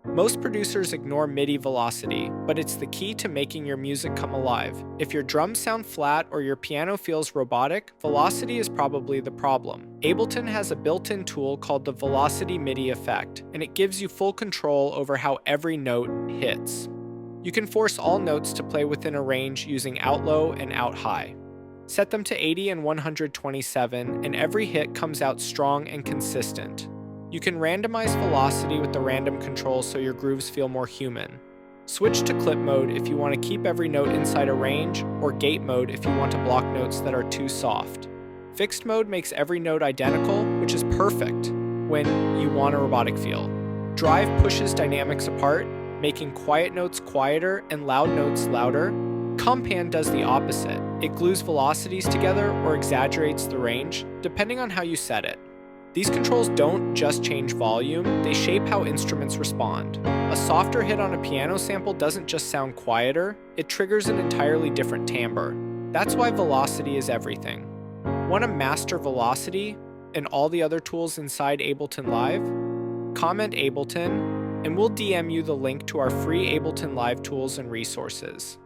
Most producers ignore MIDI velocity, but it's the key to making your music come alive. If your drums sound flat or your piano feels robotic, velocity is probably the problem. Ableton has a built-in tool called the Velocity MIDI effect, and it gives you full control over how every note hits. You can force all notes to play within a range using out low and out high. Set them to 80 and 127, and every hit comes out strong and consistent. You can randomize velocity with the random control so your grooves feel more human. Switch to clip mode if you want to keep every note inside a range, or gate mode if you want to block notes that are too soft. Fixed mode makes every note identical, which is perfect when you want a robotic feel. Drive pushes dynamics apart, making quiet notes quieter and loud notes louder. Compan does the opposite. It glues velocities together or exaggerates the range, depending on how you set it. These controls don't just change volume, they shape how instruments respond. A softer hit on a piano sample doesn't just sound quieter, it triggers an entirely different timbre. That's why velocity is everything. Want to master velocity and all the other tools inside Ableton Live? Comment Ableton, and we'll DM you the link to our free Ableton Live tools and resources.